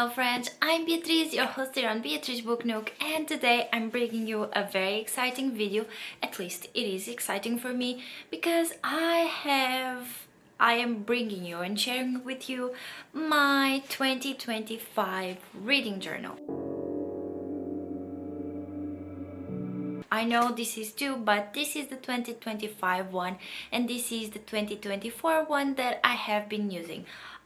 Hello friends, I'm Beatriz, your host here on Beatriz Book Nook, and today I'm bringing you a very exciting video. At least it is exciting for me because I am bringing you and sharing with you my 2025 reading journal. I know this is two, but this is the 2025 one and this is the 2024 one that I have been using.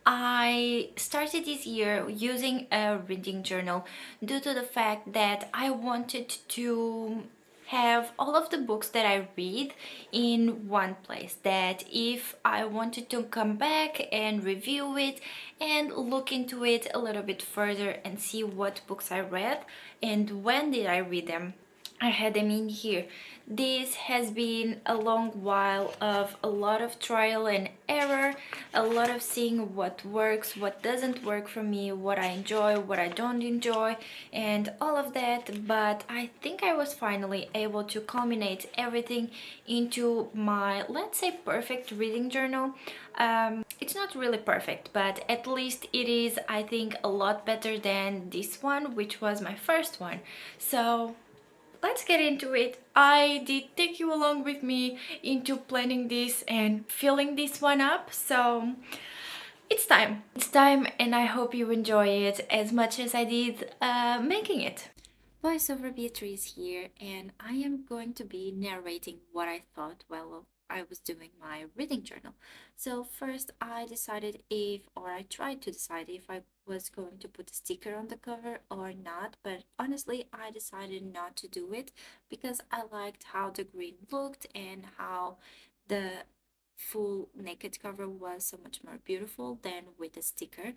I started this year using a reading journal due to the fact that I wanted to have all of the books that I read in one place, that if I wanted to come back and review it and look into it a little bit further and see what books I read and when did I read them, I had them in here. This has been a long while of a lot of trial and error, a lot of seeing what works, what doesn't work for me, what I enjoy, what I don't enjoy, and all of that. But I think I was finally able to culminate everything into my, let's say, perfect reading journal. It's not really perfect, but at least it is, I think, a lot better than this one, which was my first one. So let's get into it. I did take you along with me into planning this and filling this one up, so it's time. It's time, and I hope you enjoy it as much as I did making it. Voiceover Beatriz here, and I am going to be narrating what I thought while I was doing my reading journal. So first I decided if, or I tried to decide if I was going to put a sticker on the cover or not, but honestly I decided not to do it because I liked how the green looked and how the full naked cover was so much more beautiful than with a sticker.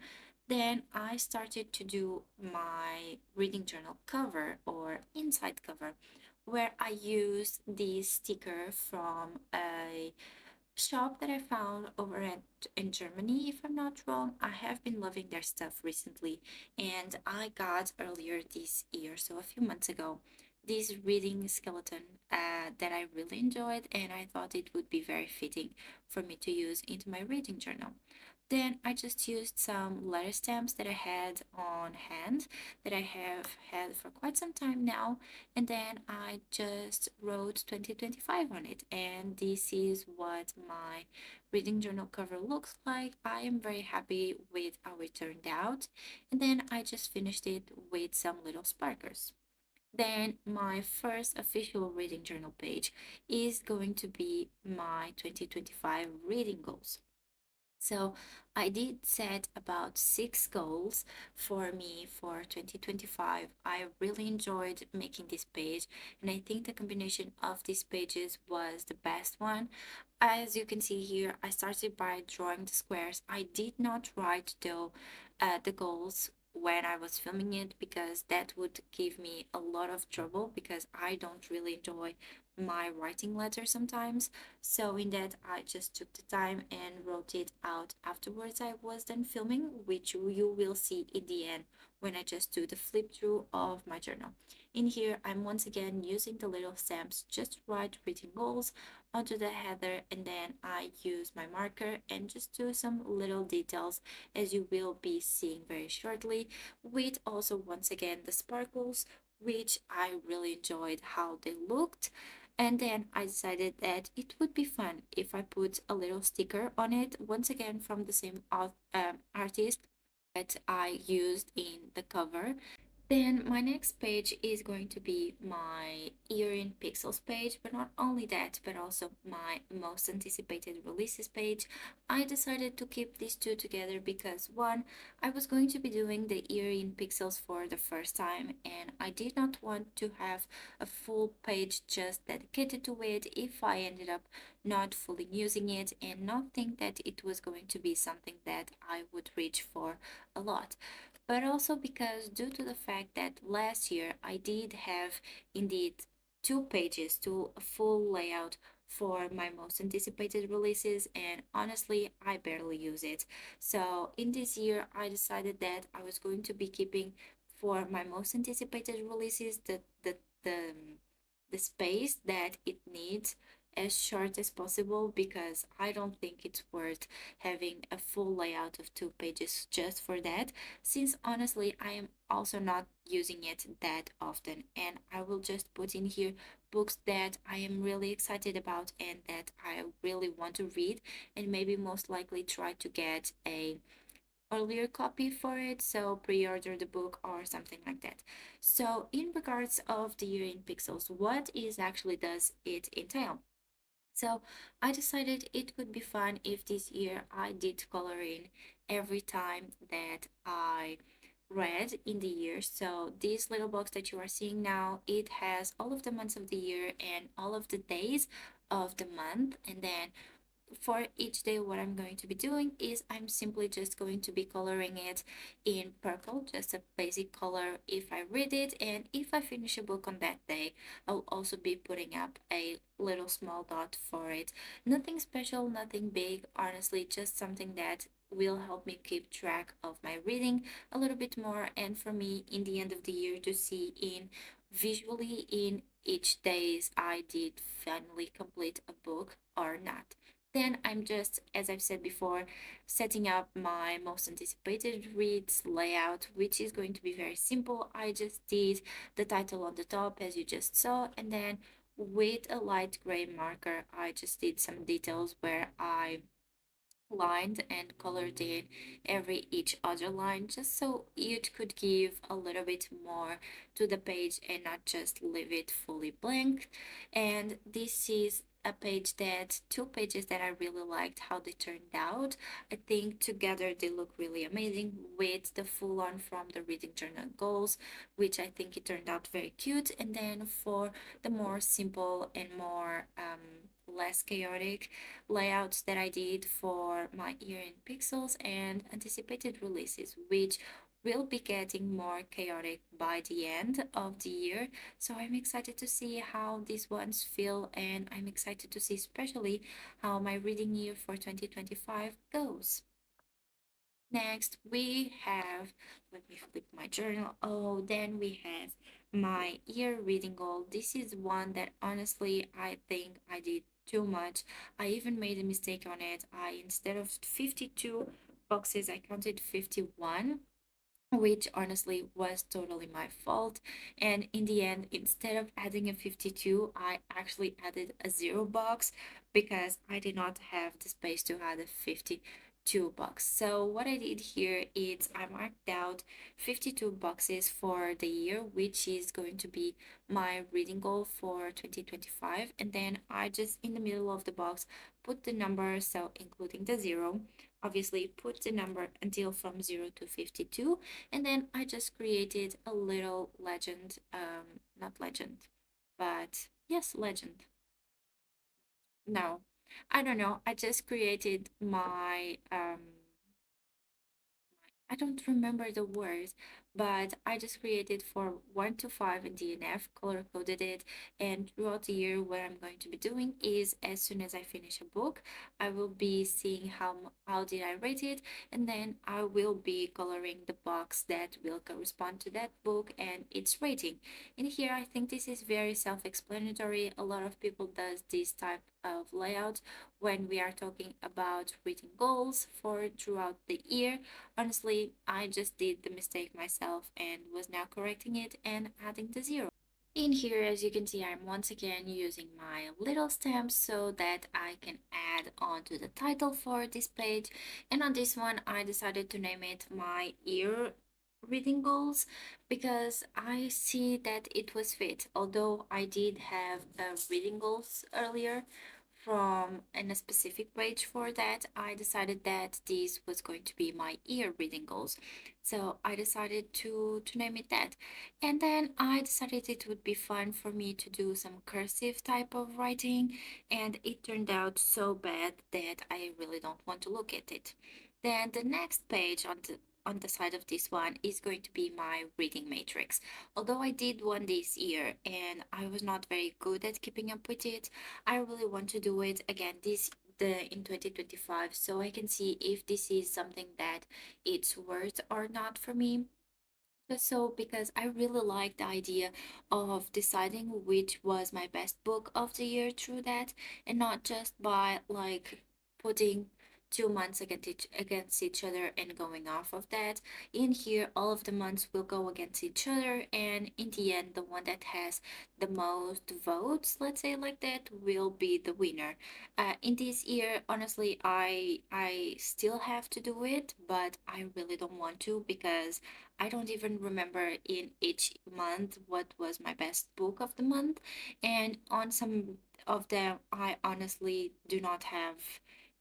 Then I started to do my reading journal cover or inside cover, where I used this sticker from a shop that I found over in Germany, if I'm not wrong. I have been loving their stuff recently, and I got earlier this year, so a few months ago, this reading skeleton that I really enjoyed, and I thought it would be very fitting for me to use into my reading journal. Then I just used some letter stamps that I had on hand that I have had for quite some time now, and then I just wrote 2025 on it, and this is what my reading journal cover looks like. I am very happy with how it turned out, and then I just finished it with some little sparkers. Then my first official reading journal page is going to be my 2025 reading goals. So I did set about 6 goals for me for 2025. I really enjoyed making this page, and I think the combination of these pages was the best one. As you can see here, I started by drawing the squares. I did not write though the goals when I was filming it because that would give me a lot of trouble because I don't really enjoy my writing letter sometimes. So in that, I just took the time and wrote it out afterwards I was done filming, which you will see in the end when I just do the flip through of my journal. In here, I'm once again using the little stamps just to write reading goals onto the header, and then I use my marker and just do some little details as you will be seeing very shortly, with also once again the sparkles, which I really enjoyed how they looked. And then I decided that it would be fun if I put a little sticker on it, once again from the same artist that I used in the cover. Then my next page is going to be my year in pixels page, but not only that, but also my most anticipated releases page. I decided to keep these two together because one, I was going to be doing the year in pixels for the first time, and I did not want to have a full page just dedicated to it if I ended up not fully using it and not think that it was going to be something that I would reach for a lot, but also because due to the fact that last year I did have indeed 2 pages to a full layout for my most anticipated releases, and honestly I barely use it. So in this year I decided that I was going to be keeping for my most anticipated releases the space that it needs as short as possible because I don't think it's worth having a full layout of 2 pages just for that, since honestly I am also not using it that often, and I will just put in here books that I am really excited about and that I really want to read, and maybe most likely try to get a earlier copy for it, so pre-order the book or something like that. So in regards of the year in pixels, what is actually does it entail? So I decided it could be fun if this year I did coloring every time that I read in the year. So this little box that you are seeing now, it has all of the months of the year and all of the days of the month, and then for each day what I'm going to be doing is I'm simply just going to be coloring it in purple, just a basic color if I read it, and if I finish a book on that day I'll also be putting up a little small dot for it. Nothing special, nothing big, honestly, just something that will help me keep track of my reading a little bit more, and for me in the end of the year to see in visually in each days I did finally complete a book or not. Then I'm just, as I've said before, setting up my most anticipated reads layout, which is going to be very simple. I just did the title on the top, as you just saw, and then with a light gray marker, I just did some details where I lined and colored in every each other line, just so it could give a little bit more to the page and not just leave it fully blank. And this is a page that 2 pages that I really liked how they turned out. I think together they look really amazing with the full on from the reading journal goals, which I think it turned out very cute. And then for the more simple and more less chaotic layouts that I did for my year in pixels and anticipated releases, which will be getting more chaotic by the end of the year. So I'm excited to see how these ones feel, and I'm excited to see especially how my reading year for 2025 goes. Next, we have, let me flip my journal. Oh, then we have my year reading goal. This is one that honestly I think I did too much. I even made a mistake on it. Instead of 52 boxes, I counted 51, which honestly was totally my fault. And in the end, instead of adding a 52, I actually added a zero box because I did not have the space to add a 52 box. So what I did here is I marked out 52 boxes for the year, which is going to be my reading goal for 2025. And then I just in the middle of the box put the number, so including the zero, obviously put the number until from 0 to 52, and then I just created a little legend, not legend, but yes, legend. No, I don't know. I just created my I don't remember the words, but I just created for 1 to 5 in DNF, color coded it, and throughout the year, what I'm going to be doing is as soon as I finish a book, I will be seeing how did I rate it, and then I will be coloring the box that will correspond to that book and its rating. In here, I think this is very self-explanatory. A lot of people does this type of layout when we are talking about reading goals for throughout the year. Honestly, I just did the mistake myself and was now correcting it and adding the zero. In here, as you can see, I'm once again using my little stamps so that I can add on to the title for this page. And on this one, I decided to name it my ear reading goals because I see that it was fit. Although I did have reading goals earlier from in a specific page for that, I decided that this was going to be my ear reading goals. So I decided to name it that. And then I decided it would be fun for me to do some cursive type of writing, and it turned out so bad that I really don't want to look at it. Then the next page on the side of this one is going to be my reading matrix. Although I did one this year and I was not very good at keeping up with it, I really want to do it again this the in 2025 so I can see if this is something that it's worth or not for me So, because I really like the idea of deciding which was my best book of the year through that, and not just by like putting 2 months against each other and going off of that. In here, all of the months will go against each other, and in the end, the one that has the most votes, let's say like that, will be the winner. In this year, honestly, I still have to do it, but I really don't want to because I don't even remember in each month what was my best book of the month. And on some of them, I honestly do not have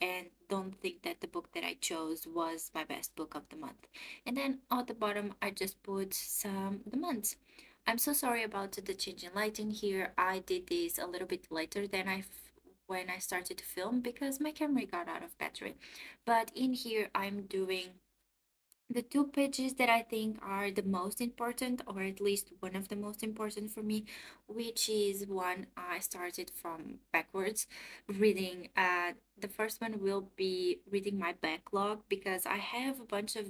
and don't think that the book that I chose was my best book of the month. And then at the bottom, I just put some the months. I'm so sorry about the change in lighting here. I did this a little bit later than when I started to film because my camera got out of battery. But in here, I'm doing the two pages that I think are the most important, or at least one of the most important for me, which is one I started from backwards reading. The first one will be reading my backlog because I have a bunch of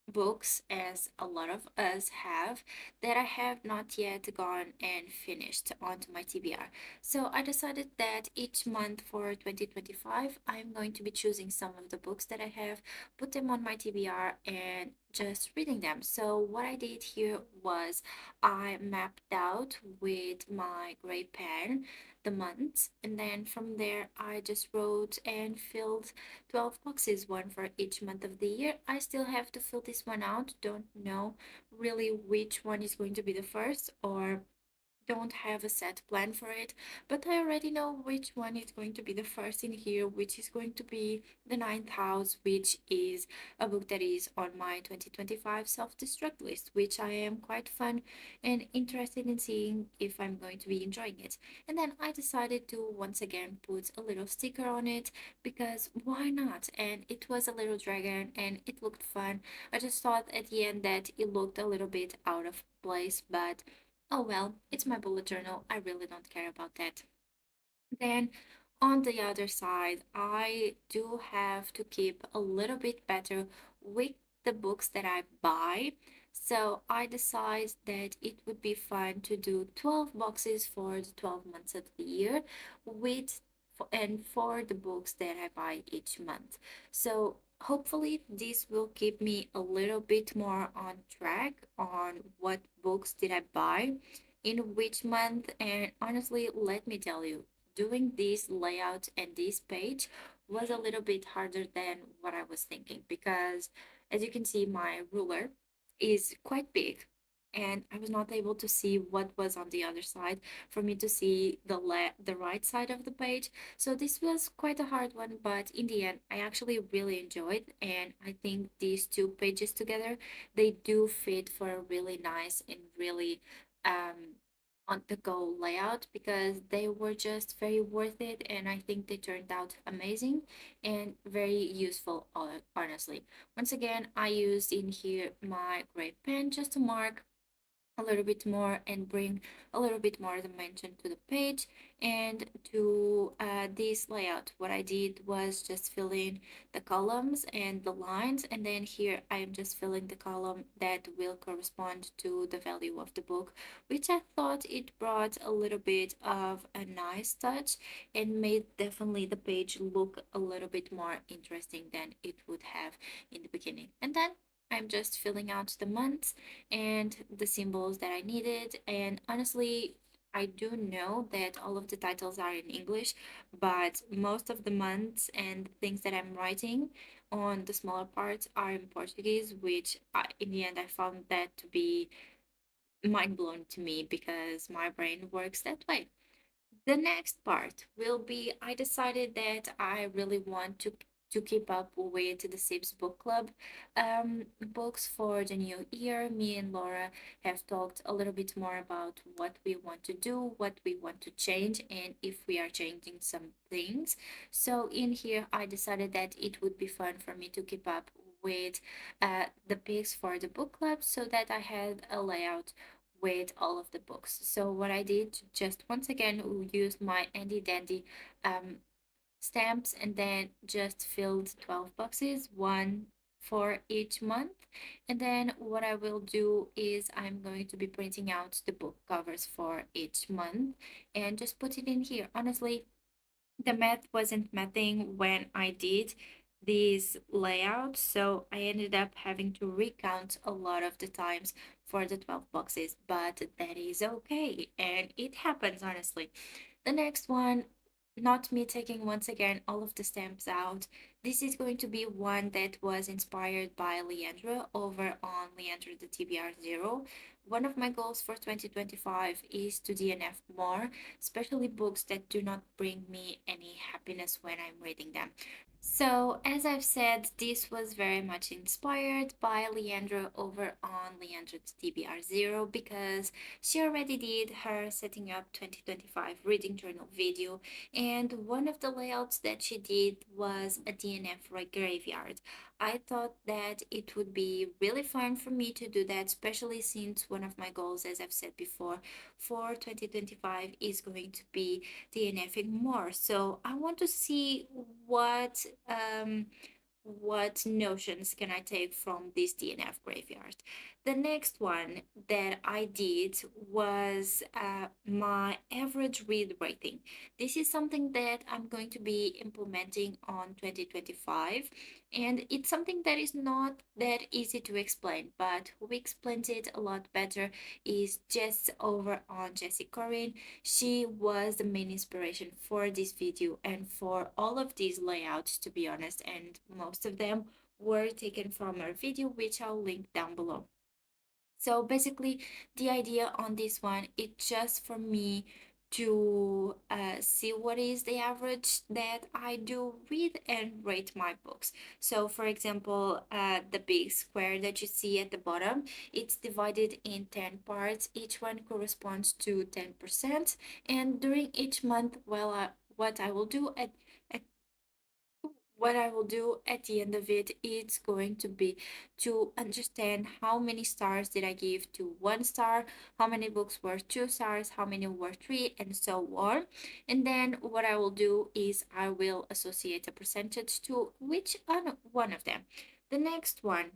books, as a lot of us have, that I have not yet gone and finished onto my TBR. So I decided that each month for 2025, I'm going to be choosing some of the books that I have, put them on my TBR and just reading them. So what I did here was I mapped out with my gray pen the months, and then from there I just wrote and filled 12 boxes, one for each month of the year. I still have to fill this one out. Don't know really which one is going to be the first, or don't have a set plan for it, but I already know which one is going to be the first in here, which is going to be The Ninth House, which is a book that is on my 2025 self-destruct list, which I am quite fun and interested in seeing if I'm going to be enjoying it. And then I decided to once again put a little sticker on it because why not? And it was a little dragon and it looked fun. I just thought at the end that it looked a little bit out of place, but oh well, it's my bullet journal. I really don't care about that. Then on the other side, I do have to keep a little bit better with the books that I buy. So I decide that it would be fun to do 12 boxes for the 12 months of the year with and for the books that I buy each month. So hopefully this will keep me a little bit more on track on what books did I buy in which month. And honestly, let me tell you, doing this layout and this page was a little bit harder than what I was thinking because as you can see, my ruler is quite big and I was not able to see what was on the other side for me to see the right side of the page. So this was quite a hard one, but in the end, I actually really enjoyed, and I think these two pages together, they do fit for a really nice and really on the go layout because they were just very worth it, and I think they turned out amazing and very useful, honestly. Once again, I used in here my gray pen just to mark a little bit more and bring a little bit more dimension to the page. And to this layout, what I did was just fill in the columns and the lines, and then here I am just filling the column that will correspond to the value of the book, which I thought it brought a little bit of a nice touch and made definitely the page look a little bit more interesting than it would have in the beginning. And then I'm just filling out the months and the symbols that I needed. And honestly, I do know that all of the titles are in English, but most of the months and things that I'm writing on the smaller parts are in Portuguese, which in the end I found that to be mind blowing to me because my brain works that way. The next part will be I decided that I really want to keep up with the Sips Book Club books for the new year. Me and Laura have talked a little bit more about what we want to do, what we want to change, and if we are changing some things. So in here, I decided that it would be fun for me to keep up with the picks for the book club so that I had a layout with all of the books. So what I did, just once again, used my handy dandy stamps and then just filled 12 boxes, one for each month. And then what I will do is I'm going to be printing out the book covers for each month and just put it in here. Honestly, the math wasn't mathing when I did this layout, so I ended up having to recount a lot of the times for the 12 boxes, but that is okay, and it happens honestly. The next one, not me taking once again all of the stamps out. This is going to be one that was inspired by Leandra over on Leandra the TBR Zero. One of my goals for 2025 is to DNF more, especially books that do not bring me any happiness when I'm reading them. So, as I've said, this was very much inspired by Leandra over on Leandra's TBR Zero because she already did her setting up 2025 reading journal video, and one of the layouts that she did was a DNF graveyard. I thought that it would be really fun for me to do that, especially since one of my goals, as I've said before, for 2025 is going to be DNFing more. So I want to see what notions can I take from this DNF graveyard. The next one that I did was my average read rating. This is something that I'm going to be implementing on 2025, and it's something that is not that easy to explain, but who explains it a lot better is Jess over on Jessie Corinne. She was the main inspiration for this video and for all of these layouts, to be honest, and most of them were taken from her video, which I'll link down below. So basically, the idea on this one, it's just for me to see what is the average that I do read and rate my books. So, for example, the big square that you see at the bottom, it's divided in 10 parts. Each one corresponds to 10%. And during each month, what I will do at what I will do at the end of it, it's going to be to understand how many stars did I give to 1 star, how many books were 2 stars, how many were three, and so on. And then what I will do is I will associate a percentage to which one of them. The next one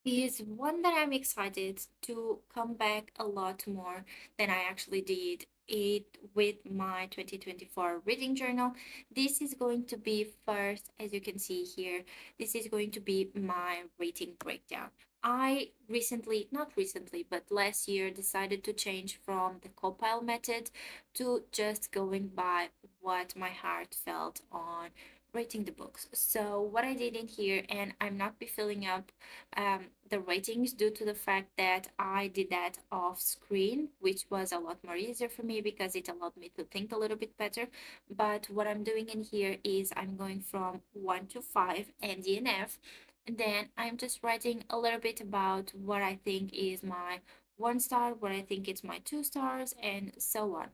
is one that I'm excited to come back a lot more than I actually did it with my 2024 reading journal. This is going to be first, as you can see here, this is going to be my rating breakdown. I recently, not recently, but last year decided to change from the compile method to just going by what my heart felt on rating the books. So what I did in here, and I'm not be filling up the ratings due to the fact that I did that off screen, which was a lot more easier for me because it allowed me to think a little bit better. But what I'm doing in here is I'm going from 1 to 5 and DNF, and then I'm just writing a little bit about what I think is my 1 star, what I think is my 2 stars, and so on.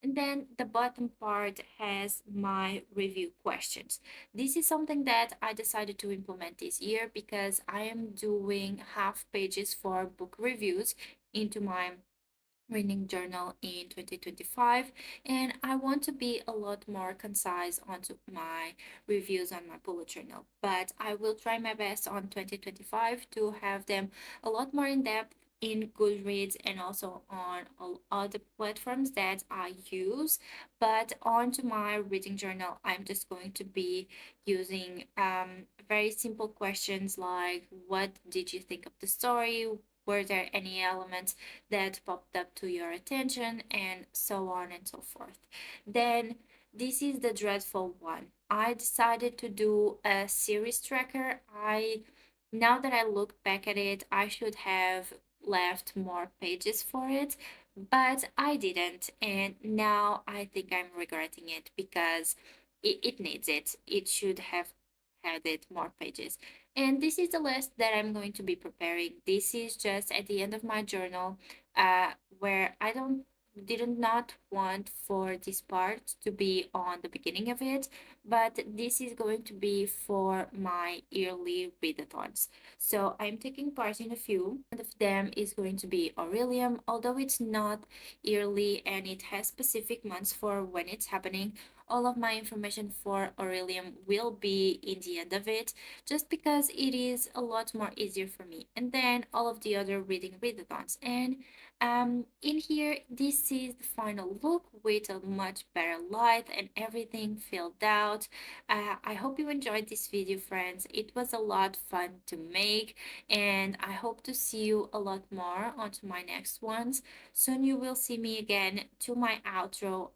And then the bottom part has my review questions. This is something that I decided to implement this year because I am doing half pages for book reviews into my reading journal in 2025, and I want to be a lot more concise onto my reviews on my bullet journal, but I will try my best on 2025 to have them a lot more in depth in Goodreads and also on all other platforms that I use. But onto my reading journal, I'm just going to be using very simple questions like what did you think of the story, were there any elements that popped up to your attention, and so on and so forth. Then this is the dreadful one. I decided to do a series tracker. Now that I look back at it, I should have left more pages for it, but I didn't, and now I think I'm regretting it because it needs it. It should have had it more pages. And this is the list that I'm going to be preparing. This is just at the end of my journal, where I don't did not want for this part to be on the beginning of it, but this is going to be for my yearly readathons. So I'm taking part in a few. One of them is going to be Aurelium, although it's not yearly and it has specific months for when it's happening. All of my information for Aurelium will be in the end of it, just because it is a lot more easier for me. And then all of the other reading readathons. And in here, this is the final look with a much better light and everything filled out. I hope you enjoyed this video, friends. It was a lot fun to make, and I hope to see you a lot more onto my next ones. Soon you will see me again to my outro.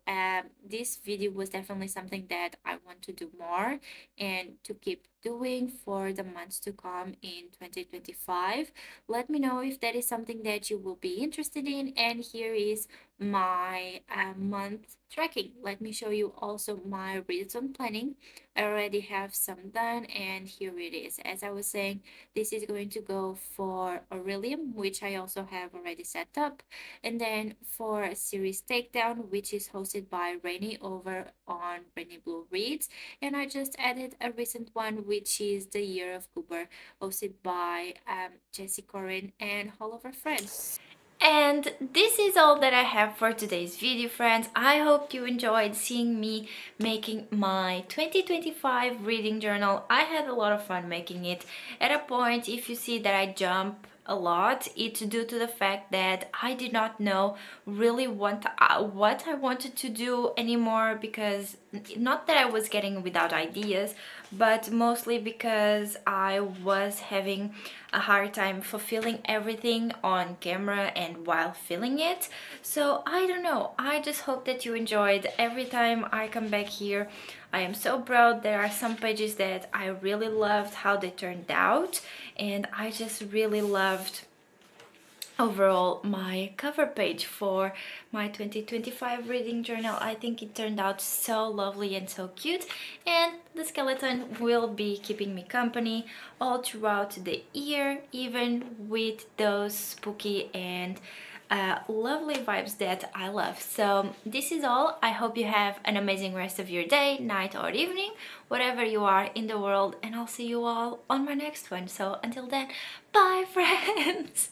This video was definitely something that I want to do more and to keep doing for the months to come in 2025. Let me know if that is something that you will be interested in. And here is my month tracking. Let me show you also my readathon planning. I already have some done, and here it is. As I was saying, this is going to go for Aurelium, which I also have already set up, and then for Series Takedown, which is hosted by Rainy over on Rainy Blue Reads, and I just added a recent one, which is The Year of Cooper, hosted by Jessie Corin and all of her friends. And this is all that I have for today's video, friends. I hope you enjoyed seeing me making my 2025 reading journal. I had a lot of fun making it. At a point, if you see that I jump a lot, it's due to the fact that I did not know really what I wanted to do anymore, because not that I was getting without ideas, but mostly because I was having a hard time fulfilling everything on camera and while filming it. So I don't know, I just hope that you enjoyed. Every time I come back here, I am so proud. There are some pages that I really loved how they turned out, and I just really loved overall my cover page for my 2025 reading journal. I think it turned out so lovely and so cute, and the skeleton will be keeping me company all throughout the year, even with those spooky and lovely vibes that I love. So this is all. I hope you have an amazing rest of your day, night or evening, whatever you are in the world, and I'll see you all on my next one. So until then, bye friends!